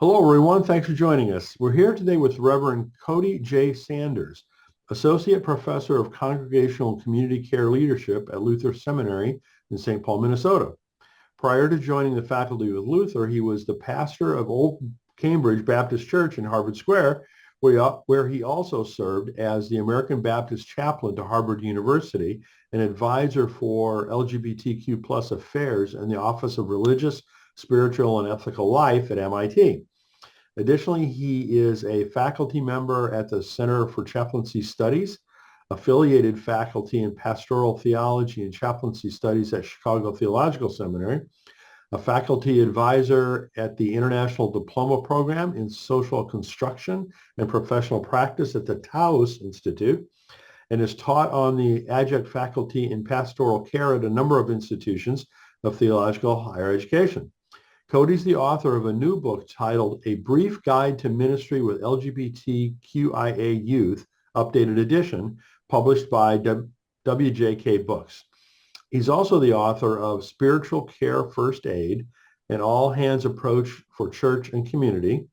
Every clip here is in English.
Hello, everyone. Thanks for joining us. We're here today with Reverend Cody J. Sanders, Associate Professor of Congregational and Community Care Leadership at Luther Seminary in St. Paul, Minnesota. Prior to joining the faculty with Luther, he was the pastor of Old Cambridge Baptist Church in Harvard Square, where he also served as the American Baptist chaplain to Harvard University, an advisor for LGBTQ plus affairs in the Office of Religious, Spiritual, and Ethical Life at MIT. Additionally, he is a faculty member at the Center for Chaplaincy Studies, affiliated faculty in pastoral theology and chaplaincy studies at Chicago Theological Seminary, a faculty advisor at the International Diploma Program in Social Construction and Professional Practice at the Taos Institute, and is taught on the adjunct faculty in pastoral care at a number of institutions of theological higher education. Cody's the author of a new book titled A Brief Guide to Ministry with LGBTQIA Youth, updated edition, published by WJK Books. He's also the author of Spiritual Care First Aid, an all-hands approach for church and community,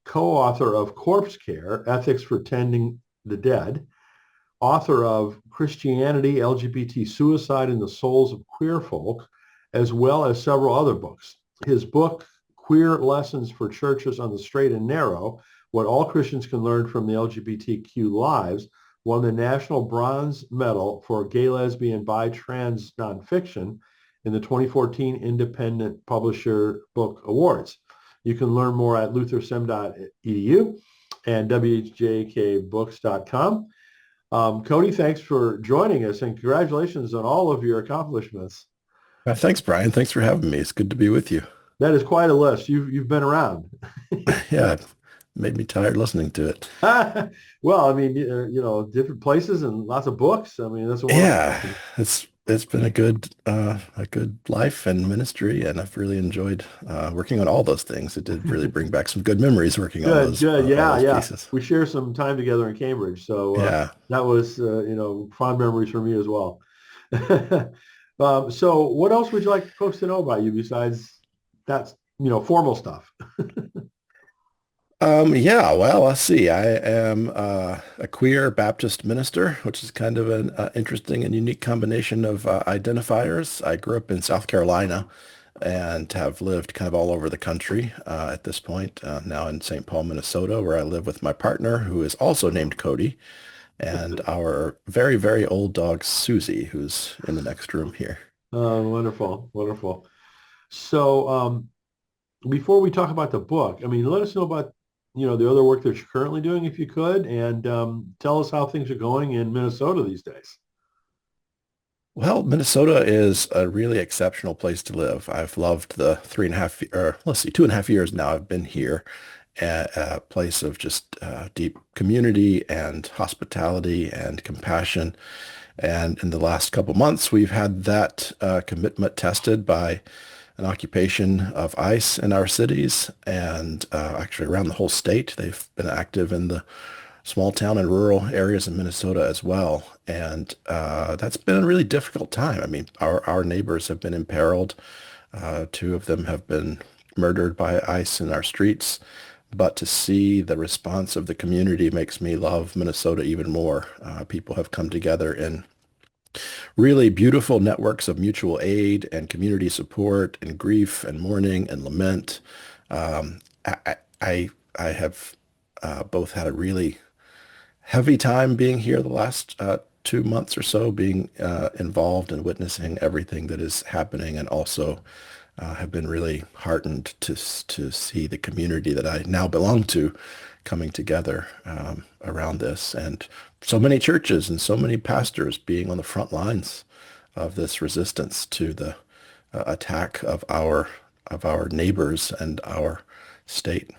co-author of Corpse Care, Ethics for Tending the Dead, author of Christianity, LGBT Suicide, and the Souls of Queer Folk, as well as several other books. His book, Queer Lessons for Churches on the Straight and Narrow, What All Christians Can Learn from the LGBTQ Lives, won the National Bronze Medal for Gay, Lesbian, Bi, Trans Nonfiction in the 2014 Independent Publisher Book Awards. You can learn more at luthersem.edu and wjkbooks.com. Cody, thanks for joining us and congratulations on all of your accomplishments. Thanks, Brian. Thanks for having me. It's good to be with you. That is quite a list. You've been around. Yeah, it made me tired listening to it. Well, I mean, different places and lots of books. I mean, that's a wonderful Yeah, thing. it's been a good life and ministry, and I've really enjoyed working on all those things. It did really bring back some good memories working on Good, those good. all Yeah, those yeah. pieces. We share some time together in Cambridge, so Yeah. that was, fond memories for me as well. So, what else would you like folks to know about you besides that, formal stuff? Yeah, well, let's see. I am a queer Baptist minister, which is kind of an interesting and unique combination of identifiers. I grew up in South Carolina and have lived kind of all over the country at this point, now in St. Paul, Minnesota, where I live with my partner, who is also named Cody, and our very, very old dog, Susie, who's in the next room here. Wonderful, wonderful. So, before we talk about the book, I mean, let us know about, the other work that you're currently doing, if you could, and tell us how things are going in Minnesota these days. Well, Minnesota is a really exceptional place to live. I've loved the 3.5, or let's see, 2.5 years now I've been here, a place of just deep community and hospitality and compassion. And in the last couple months, we've had that commitment tested by an occupation of ICE in our cities and actually around the whole state. They've been active in the small town and rural areas in Minnesota as well. And that's been a really difficult time. I mean, our neighbors have been imperiled. Two of them have been murdered by ICE in our streets. But to see the response of the community makes me love Minnesota even more. People have come together in really beautiful networks of mutual aid and community support and grief and mourning and lament. Um, I have both had a really heavy time being here the last 2 months or so, being involved and witnessing everything that is happening, and also have been really heartened to see the community that I now belong to coming together around this, and so many churches and so many pastors being on the front lines of this resistance to the attack of our neighbors and our state.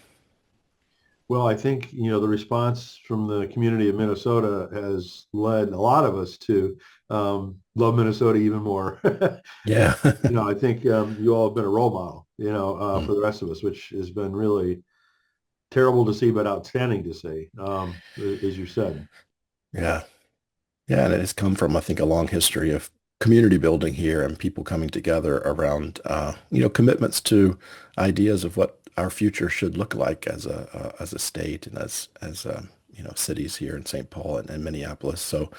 Well, I think, the response from the community of Minnesota has led a lot of us to love Minnesota even more. And, Yeah. I think you all have been a role model, for the rest of us, which has been really terrible to see, but outstanding to see, as you said. Yeah. Yeah, and it has come from, I think, a long history of community building here and people coming together around, commitments to ideas of what our future should look like as a state and as cities here in St. Paul and Minneapolis. So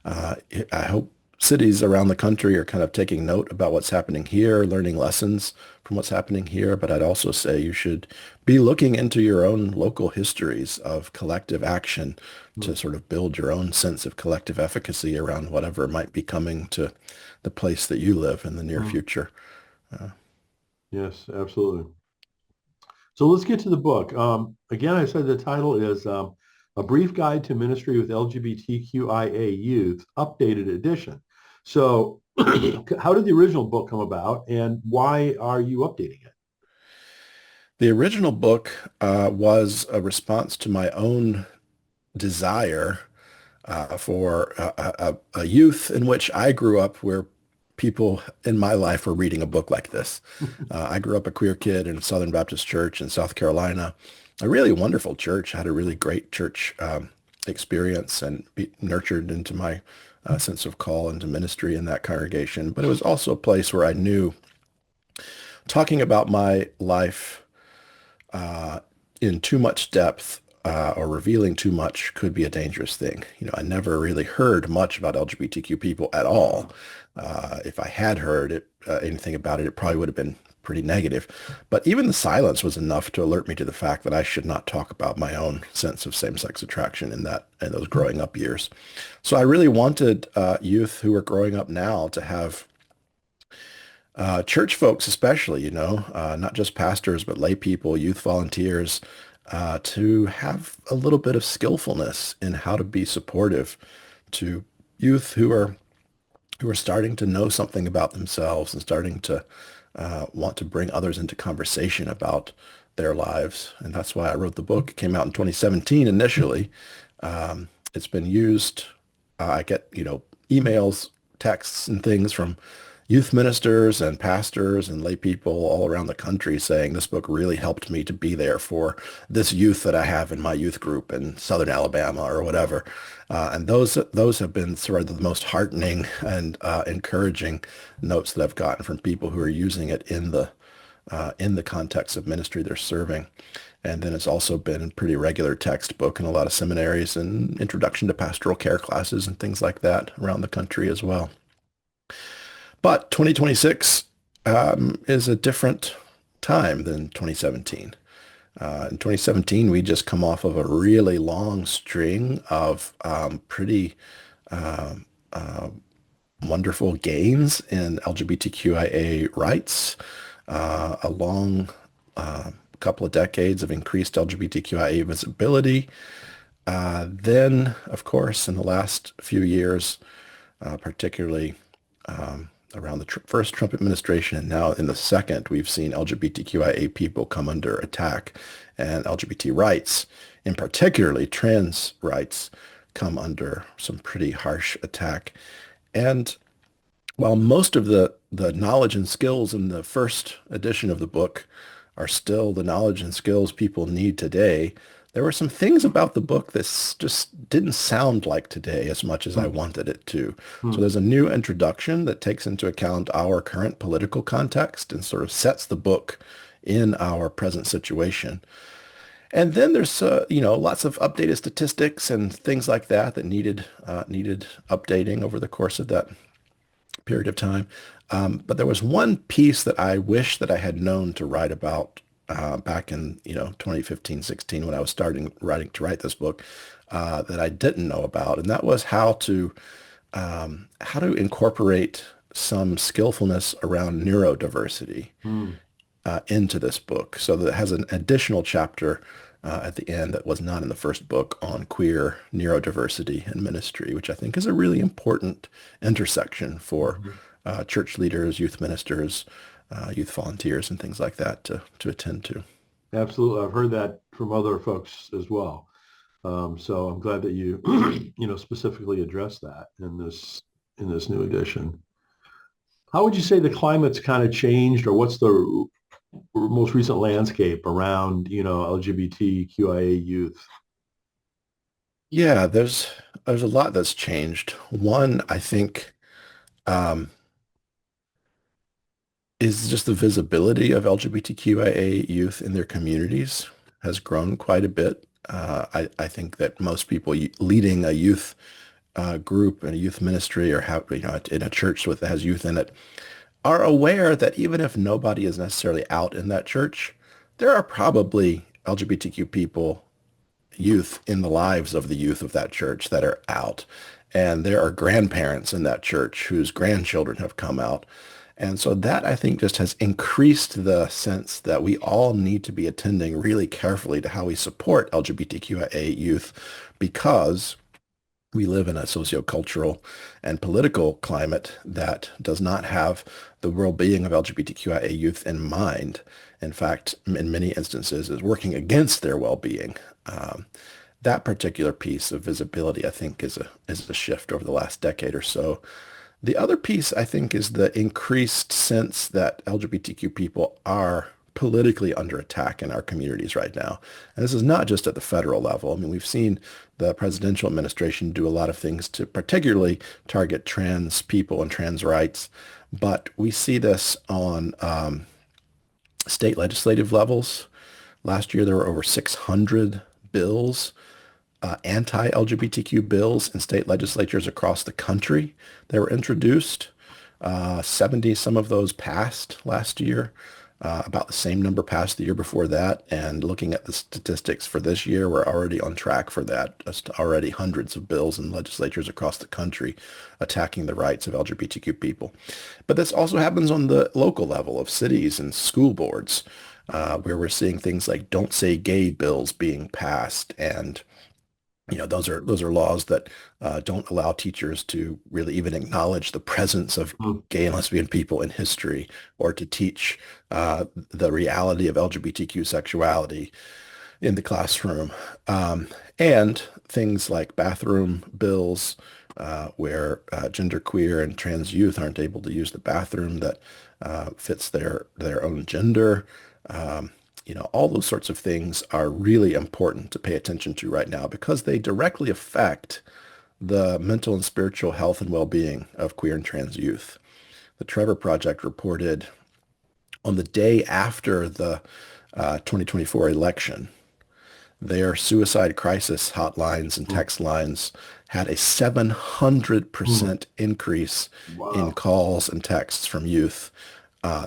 uh, I hope cities around the country are kind of taking note about what's happening here, learning lessons from what's happening here. But I'd also say you should be looking into your own local histories of collective action Hmm. to sort of build your own sense of collective efficacy around whatever might be coming to the place that you live in the near Hmm. future. Uh, Yes, absolutely. So let's get to the book. Again, I said the title is A Brief Guide to Ministry with LGBTQIA Youth, Updated Edition. So how did the original book come about and why are you updating it? the original book was a response to my own desire for a youth in which I grew up where people in my life were reading a book like this. I grew up a queer kid in Southern Baptist Church in South Carolina, a really wonderful church, had a really great church experience and be nurtured into my sense of call into ministry in that congregation. But it was also a place where I knew talking about my life uh, in too much depth or revealing too much could be a dangerous thing. I never really heard much about LGBTQ people at all. If I had heard anything about it, it probably would have been pretty negative. But even the silence was enough to alert me to the fact that I should not talk about my own sense of same-sex attraction in those growing up years. So I really wanted youth who are growing up now to have church folks especially, not just pastors, but lay people, youth volunteers, to have a little bit of skillfulness in how to be supportive to youth who are starting to know something about themselves and starting to want to bring others into conversation about their lives. And that's why I wrote the book. It came out in 2017 initially. It's been used. I get, emails, texts, and things from youth ministers and pastors and lay people all around the country saying this book really helped me to be there for this youth that I have in my youth group in Southern Alabama or whatever. And those have been sort of the most heartening and encouraging notes that I've gotten from people who are using it in the context of ministry they're serving. And then it's also been a pretty regular textbook in a lot of seminaries and introduction to pastoral care classes and things like that around the country as well. But 2026 is a different time than 2017. In 2017, we just come off of a really long string of pretty uh, uh, wonderful gains in LGBTQIA rights, a long couple of decades of increased LGBTQIA visibility. Then, of course, in the last few years, particularly around the first Trump administration and now in the second, we've seen LGBTQIA people come under attack and LGBT rights, and particularly trans rights, come under some pretty harsh attack. And while most of the knowledge and skills in the first edition of the book are still the knowledge and skills people need today, there were some things about the book that just didn't sound like today as much as I Hmm. wanted it to. So Hmm. there's a new introduction that takes into account our current political context and sort of sets the book in our present situation. And then there's lots of updated statistics and things like that that needed updating over the course of that period of time. But there was one piece that I wish that I had known to write about back in 2015, 16 when I was starting write this book that I didn't know about, and that was how to incorporate some skillfulness around neurodiversity Hmm. into this book. So that it has an additional chapter at the end that was not in the first book on queer neurodiversity and ministry, which I think is a really important intersection for Mhm. church leaders, youth ministers, youth volunteers, and things like that to attend to. Absolutely. I've heard that from other folks as well. So I'm glad that you, specifically addressed that in this new edition. How would you say the climate's kind of changed, or what's the most recent landscape around, LGBTQIA youth? Yeah, there's a lot that's changed. One, I think um, is just the visibility of LGBTQIA youth in their communities has grown quite a bit. I think that most people leading a youth group and a youth ministry or have, in a church that has youth in it are aware that even if nobody is necessarily out in that church, there are probably LGBTQ people, youth in the lives of the youth of that church that are out. And there are grandparents in that church whose grandchildren have come out. And so that I think just has increased the sense that we all need to be attending really carefully to how we support LGBTQIA youth because we live in a sociocultural and political climate that does not have the well-being of LGBTQIA youth in mind. In fact, in many instances, is working against their well-being. That particular piece of visibility, I think, is a shift over the last decade or so. The other piece, I think, is the increased sense that LGBTQ people are politically under attack in our communities right now. And this is not just at the federal level. I mean, we've seen the presidential administration do a lot of things to particularly target trans people and trans rights, but we see this on state legislative levels. Last year, there were over 600 bills, anti-LGBTQ bills in state legislatures across the country that were introduced. 70 some of those passed last year. About the same number passed the year before that. And looking at the statistics for this year, we're already on track for that. Just already hundreds of bills in legislatures across the country attacking the rights of LGBTQ people. But this also happens on the local level of cities and school boards, where we're seeing things like don't say gay bills being passed. And those are laws that don't allow teachers to really even acknowledge the presence of Mm. gay and lesbian people in history or to teach the reality of LGBTQ sexuality in the classroom. And things like bathroom bills where genderqueer and trans youth aren't able to use the bathroom that fits their own gender. Um, all those sorts of things are really important to pay attention to right now because they directly affect the mental and spiritual health and well-being of queer and trans youth. The Trevor Project reported on the day after the 2024 election, their suicide crisis hotlines and Mm. text lines had a Mm. 700% increase in Wow. calls and texts from youth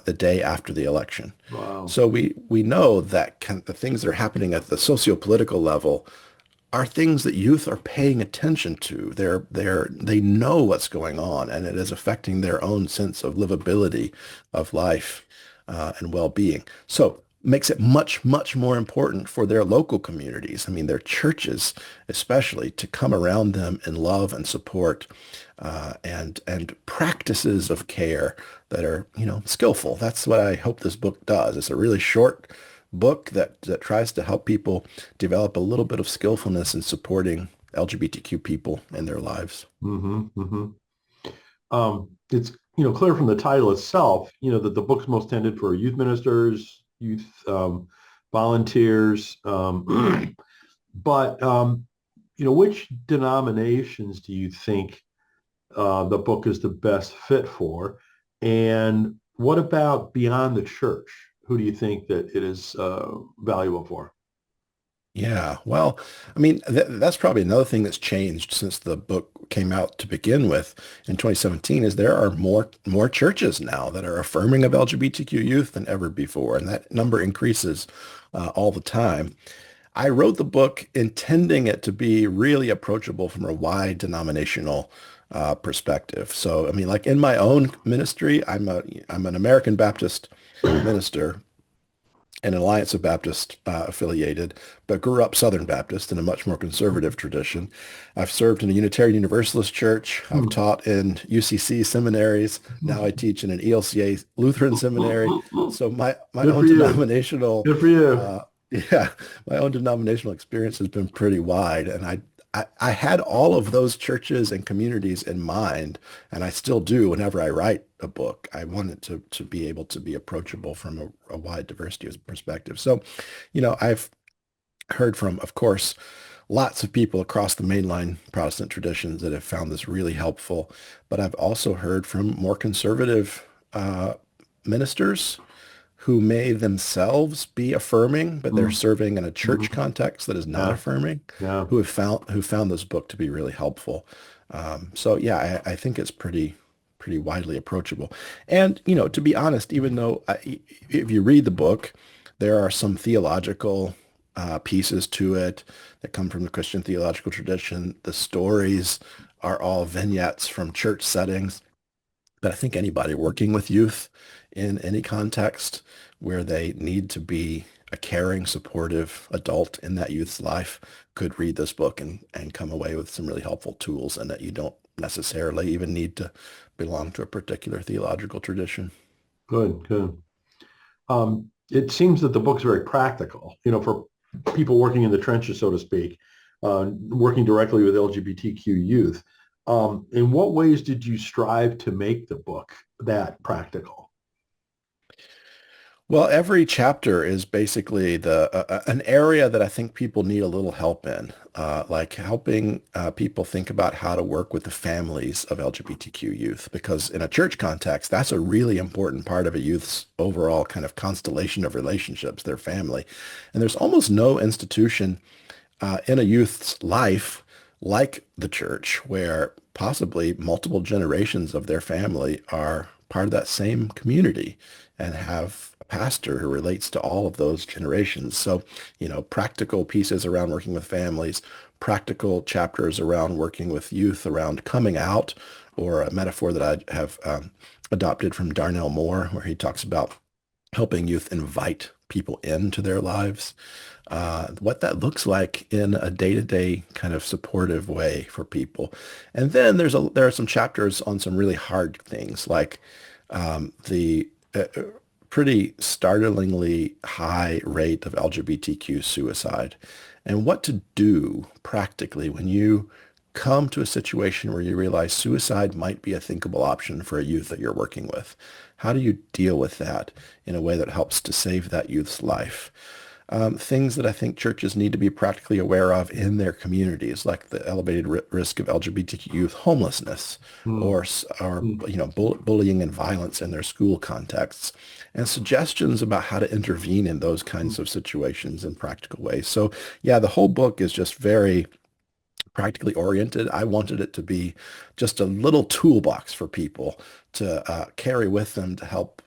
the day after the election. Wow. So we know that the things that are happening at the socio-political level are things that youth are paying attention to. They know what's going on, and it is affecting their own sense of livability of life and well-being. So makes it much, much more important for their local communities. I mean, their churches, especially, to come around them in love and support and practices of care that are, skillful. That's what I hope this book does. It's a really short book that tries to help people develop a little bit of skillfulness in supporting LGBTQ people in their lives. Hmm. Hmm. It's clear from the title itself, that the book's most intended for youth ministers, youth volunteers, but which denominations do you think the book is the best fit for? And what about beyond the church? Who do you think that it is valuable for? Yeah, well, I mean, that's probably another thing that's changed since the book came out to begin with in 2017 is there are more churches now that are affirming of LGBTQ youth than ever before, and that number increases all the time. I wrote the book intending it to be really approachable from a wide denominational perspective. So, I mean, like in my own ministry, I'm an American Baptist minister and Alliance of Baptist affiliated, but grew up Southern Baptist in a much more conservative tradition. I've served in a Unitarian Universalist church. I've Hmm. taught in UCC seminaries. Now I teach in an ELCA Lutheran seminary. So my Good for own you. denominational, Good for you. uh, yeah, my own denominational experience has been pretty wide, and I had all of those churches and communities in mind, and I still do whenever I write a book. I want it to be able to be approachable from a wide diversity of perspective. So, I've heard from, of course, lots of people across the mainline Protestant traditions that have found this really helpful. But I've also heard from more conservative ministers who may themselves be affirming, but they're Mm, serving in a church mhm. context that is not Yeah, affirming, yeah, who found this book to be really helpful. So yeah, I think it's pretty widely approachable. And to be honest, even though if you read the book, there are some theological pieces to it that come from the Christian theological tradition. The stories are all vignettes from church settings. But I think anybody working with youth in any context where they need to be a caring, supportive adult in that youth's life could read this book and come away with some really helpful tools, and that you don't necessarily even need to belong to a particular theological tradition. good, good. It seems that the book's very practical, for people working in the trenches, so to speak, working directly with LGBTQ youth. In what ways did you strive to make the book that practical? Well, every chapter is basically an area that I think people need a little help in, like helping people think about how to work with the families of LGBTQ youth, because in a church context, that's a really important part of a youth's overall kind of constellation of relationships, their family. And there's almost no institution in a youth's life like the church, where possibly multiple generations of their family are part of that same community and have a pastor who relates to all of those generations. So, practical pieces around working with families, practical chapters around working with youth around coming out, or a metaphor that I have adopted from Darnell Moore, where he talks about helping youth invite people into their lives, what that looks like in a day-to-day kind of supportive way for people. And then there are some chapters on some really hard things, like the pretty startlingly high rate of LGBTQ suicide, and what to do practically when you come to a situation where you realize suicide might be a thinkable option for a youth that you're working with. How do you deal with that in a way that helps to save that youth's life? Things that I think churches need to be practically aware of in their communities, like the elevated risk of LGBTQ youth homelessness, Hmm, or hmm, bullying and violence in their school contexts, and suggestions about how to intervene in those hmm. kinds of situations in practical ways. So yeah, the whole book is just very practically oriented. I wanted it to be just a little toolbox for people to carry with them to help,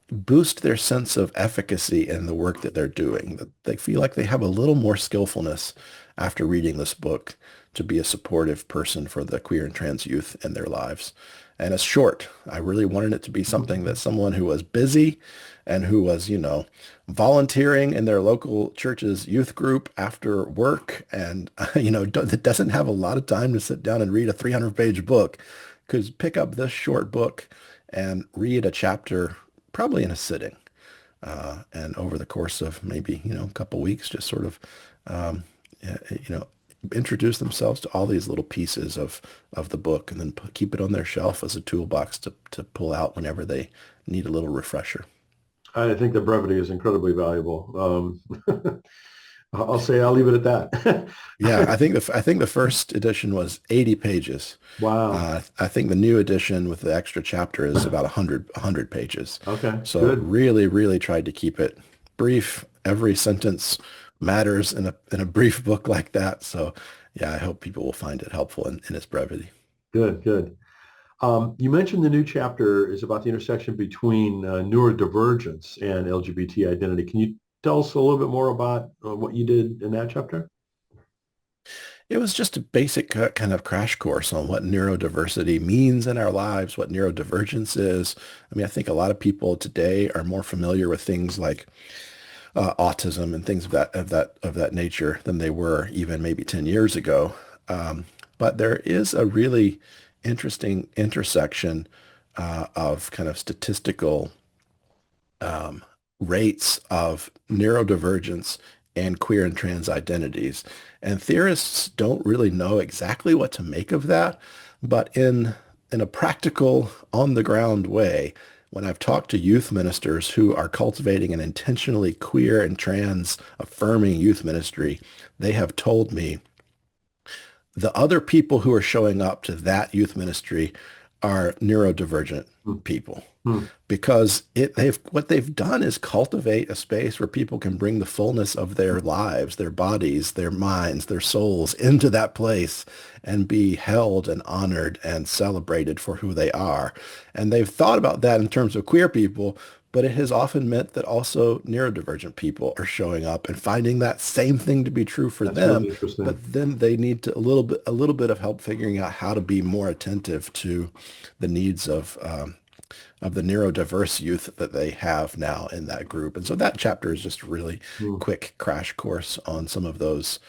boost their sense of efficacy in the work that they're doing. That they feel like they have a little more skillfulness after reading this book to be a supportive person for the queer and trans youth in their lives. And it's short. I really wanted it to be something that someone who was busy and who was, volunteering in their local church's youth group after work and, that doesn't have a lot of time to sit down and read a 300-page book could pick up this short book and read a chapter probably in a sitting. And over the course of maybe, a couple weeks, just sort of, um, you know, introduce themselves to all these little pieces of the book, and then keep it on their shelf as a toolbox to pull out whenever they need a little refresher. I think the brevity is incredibly valuable. I'll leave it at that. Yeah, I think the first edition was 80 pages. Wow. I think the new edition with the extra chapter is about 100 pages. Okay, So good. really, really tried to keep it brief. Every sentence matters in a brief book like that. So yeah, I hope people will find it helpful in its brevity. Good, good. You mentioned the new chapter is about the intersection between neurodivergence and LGBT identity. Can you tell us a little bit more about what you did in that chapter? It was just a basic kind of crash course on what neurodiversity means in our lives, what neurodivergence is. I mean, I think a lot of people today are more familiar with things like autism and things of that nature than they were even maybe 10 years ago. But there is a really interesting intersection of kind of statistical um, rates of neurodivergence and queer and trans identities. And theorists don't really know exactly what to make of that, but in a practical, on the ground way, when I've talked to youth ministers who are cultivating an intentionally queer and trans affirming youth ministry, they have told me the other people who are showing up to that youth ministry are neurodivergent Hmm. people Hmm. because they've what they've done is cultivate a space where people can bring the fullness of their lives, their bodies, their minds, their souls into that place and be held and honored and celebrated for who they are. And they've thought about that in terms of queer people, but it has often meant that also neurodivergent people are showing up and finding that same thing to be true for That's really them. interesting. But then they need to a little bit of help figuring out how to be more attentive to the needs of the neurodiverse youth that they have now in that group. And so that chapter is just a really Hmm. quick crash course on some of those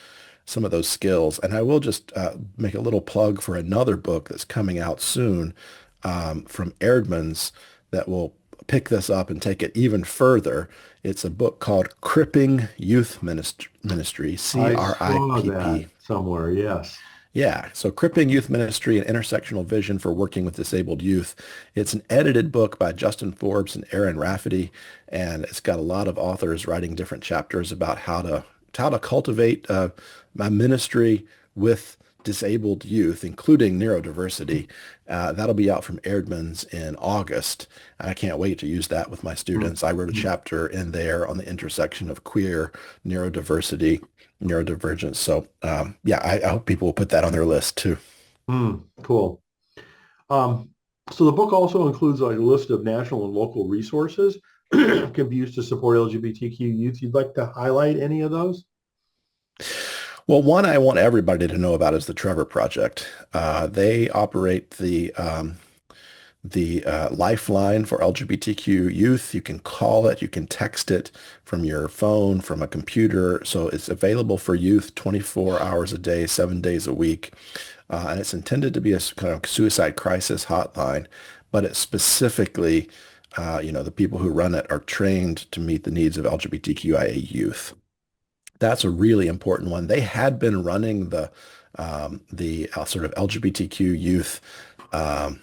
skills. And I will just make a little plug for another book that's coming out soon from Erdman's that will pick this up and take it even further. It's a book called Cripping Youth Ministry, I saw CRIPP. that somewhere. Yes. Yeah, so Cripping Youth Ministry and Intersectional Vision for Working with Disabled Youth. It's an edited book by Justin Forbes and Aaron Rafferty, and it's got a lot of authors writing different chapters about how to cultivate my ministry with disabled youth, including neurodiversity. That'll be out from Erdman's in August, and I can't wait to use that with my Hmm. students. I wrote a Hmm. chapter in there on the intersection of queer neurodiversity neurodivergence. So yeah, I hope people will put that on their list too. Hmm. Cool. Um, so the book also includes like a list of national and local resources can be used to support LGBTQ youth. You'd like to highlight any of those? Well, one I want everybody to know about is the Trevor Project. They operate the lifeline for LGBTQ youth. You can call it, you can text it from your phone, from a computer. So it's available for youth 24 hours a day, 7 days a week. And it's intended to be a kind of suicide crisis hotline, but it's specifically, the people who run it are trained to meet the needs of LGBTQIA youth. That's a really important one. They had been running the sort of LGBTQ youth um,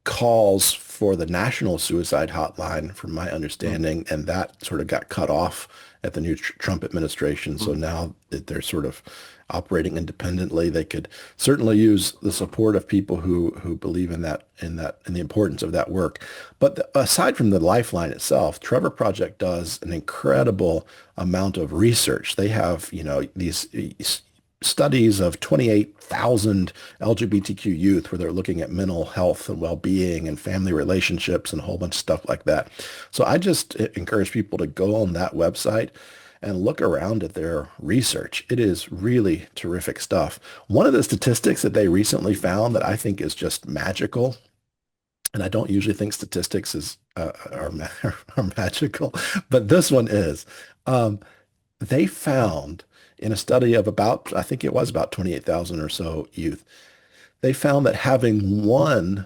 calls for the national suicide hotline, from my Hmm. understanding, and that sort of got cut off at the new Trump administration. So Hmm. now that they're sort of operating independently, they could certainly use the support of people who believe in the importance of that work. But aside from the lifeline itself, Trevor Project does an incredible amount of research. They have, these studies of 28,000 LGBTQ youth where they're looking at mental health and well-being and family relationships and a whole bunch of stuff like that. So I just encourage people to go on that website and look around at their research. It is really terrific stuff. One of the statistics that they recently found that I think is just magical, and I don't usually think statistics are magical, but this one is. They found in a study of about, I think it was about 28,000 or so youth, they found that having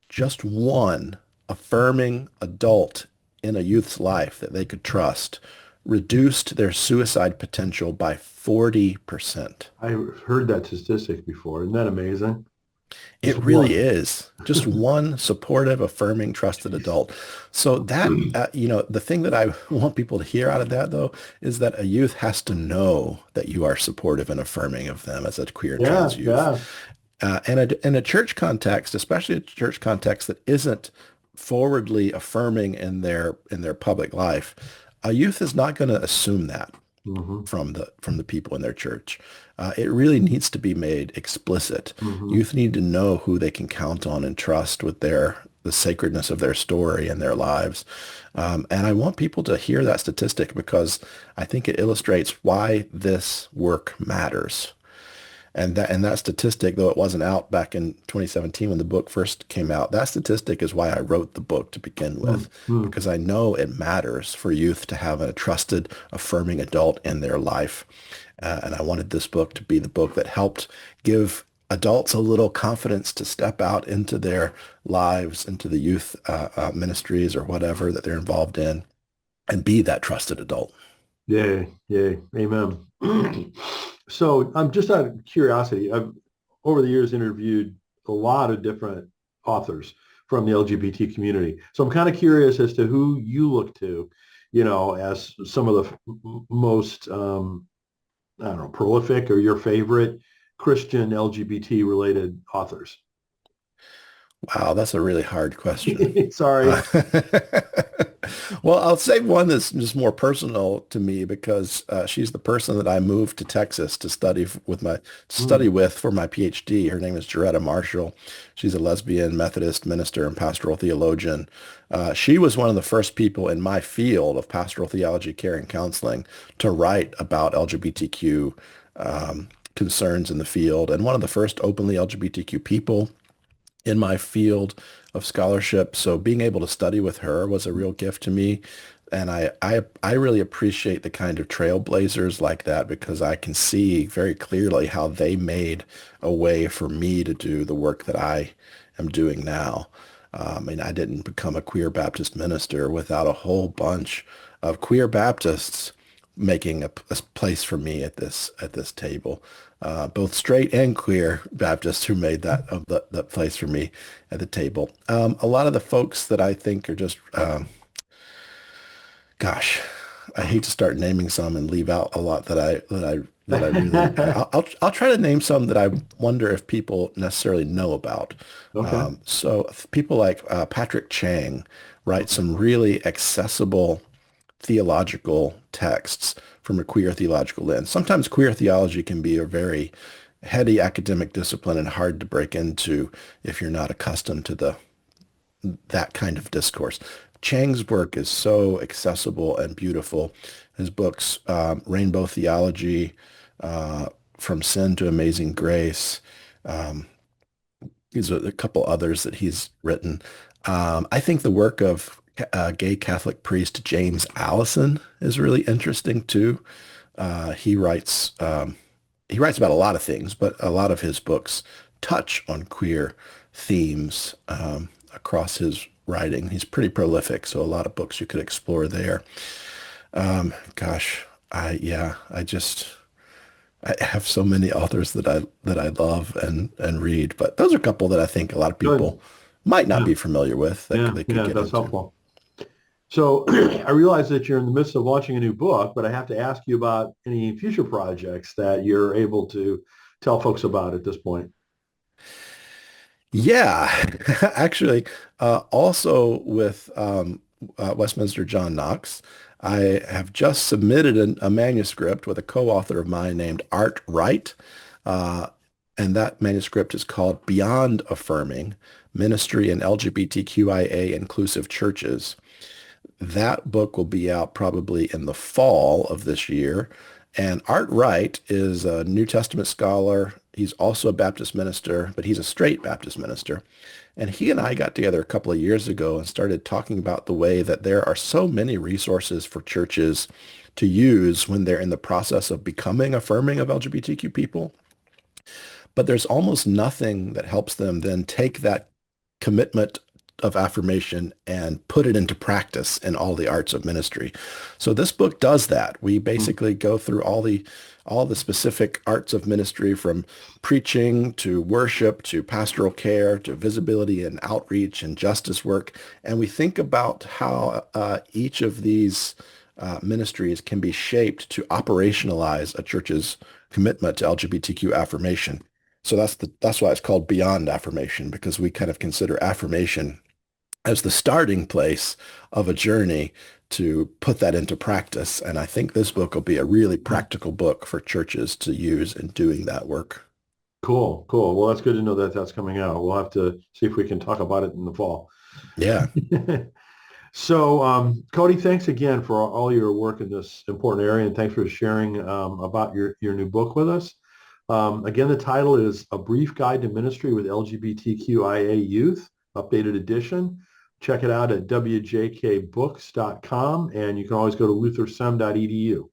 just one affirming adult in a youth's life that they could trust reduced their suicide potential by 40%. I heard that statistic before. Isn't that amazing? Just It really one. is. Just one supportive, affirming, trusted Jeez. adult. So that, the thing that I want people to hear out of that, though, is that a youth has to know that you are supportive and affirming of them as a queer and Yeah, trans youth. yeah. In a church context, especially a church context that isn't forwardly affirming in their public life, a youth is not going to assume that Hmm. from the people in their church. It really needs to be made explicit. Hmm. Youth need to know who they can count on and trust with the sacredness of their story and their lives. And I want people to hear that statistic because I think it illustrates why this work matters. And that statistic, though it wasn't out back in 2017 when the book first came out, that statistic is why I wrote the book to begin with, Hmm. because I know it matters for youth to have a trusted, affirming adult in their life. And I wanted this book to be the book that helped give adults a little confidence to step out into their lives, into the youth ministries or whatever that they're involved in, and be that trusted adult. Yay, yay, amen. So I'm just out of curiosity. I've over the years interviewed a lot of different authors from the LGBT community. So I'm kind of curious as to who you look to, as some of the most, I don't know, prolific or your favorite Christian LGBT related authors. Wow, that's a really hard question. Sorry. Uh, well, I'll say one that's just more personal to me because she's the person that I moved to Texas to study Mm, with for my PhD. Her name is Jaretta Marshall. She's a lesbian Methodist minister and pastoral theologian. She was one of the first people in my field of pastoral theology, care, and counseling to write about LGBTQ concerns in the field, and one of the first openly LGBTQ people in my field of scholarship. So being able to study with her was a real gift to me. And I really appreciate the kind of trailblazers like that because I can see very clearly how they made a way for me to do the work that I am doing now. I didn't become a queer Baptist minister without a whole bunch of queer Baptists making a place for me at this table. Both straight and queer Baptists who made that place for me at the table. A lot of the folks that I think are just, gosh, I hate to start naming some and leave out a lot that I really. I'll try to name some that I wonder if people necessarily know about. okay. So people like Patrick Chang write some really accessible theological texts from a queer theological lens. Sometimes queer theology can be a very heady academic discipline and hard to break into if you're not accustomed to that kind of discourse. Chang's work is so accessible and beautiful. His books, Rainbow Theology, uh, From Sin to Amazing Grace, um, these are a couple others that he's written. I think the work of gay Catholic priest James Allison is really interesting too. He writes about a lot of things, but a lot of his books touch on queer themes across his writing. He's pretty prolific, so a lot of books you could explore there. Gosh, I have so many authors that I love and read, but those are a couple that I think a lot of Good. people might not Yeah. be familiar with that Yeah. they could Yeah. get That's into. helpful. So I realize that you're in the midst of launching a new book, but I have to ask you about any future projects that you're able to tell folks about at this point. Yeah, actually, also with Westminster John Knox, I have just submitted a manuscript with a co-author of mine named Art Wright, uh, and that manuscript is called Beyond Affirming: Ministry in LGBTQIA Inclusive Churches. That book will be out probably in the fall of this year. And Art Wright is a New Testament scholar. He's also a Baptist minister, but he's a straight Baptist minister. And he and I got together a couple of years ago and started talking about the way that there are so many resources for churches to use when they're in the process of becoming affirming of LGBTQ people. But there's almost nothing that helps them then take that commitment of affirmation and put it into practice in all the arts of ministry. So this book does that. We Mm. basically go through all the specific arts of ministry from preaching to worship to pastoral care to visibility and outreach and justice work. And we think about how each of these ministries can be shaped to operationalize a church's commitment to LGBTQ affirmation. So that's why it's called Beyond Affirmation, because we kind of consider affirmation as the starting place of a journey to put that into practice. And I think this book will be a really practical book for churches to use in doing that work. Cool, cool. Well, that's good to know that that's coming out. We'll have to see if we can talk about it in the fall. Yeah. So, Cody, thanks again for all your work in this important area, and thanks for sharing about your new book with us. Again, the title is A Brief Guide to Ministry with LGBTQIA Youth, updated edition. Check it out at wjkbooks.com, and you can always go to luthersem.edu.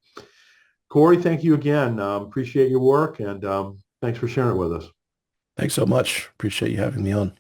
Corey, thank you again. Appreciate your work, and thanks for sharing it with us. Thanks so much. Appreciate you having me on.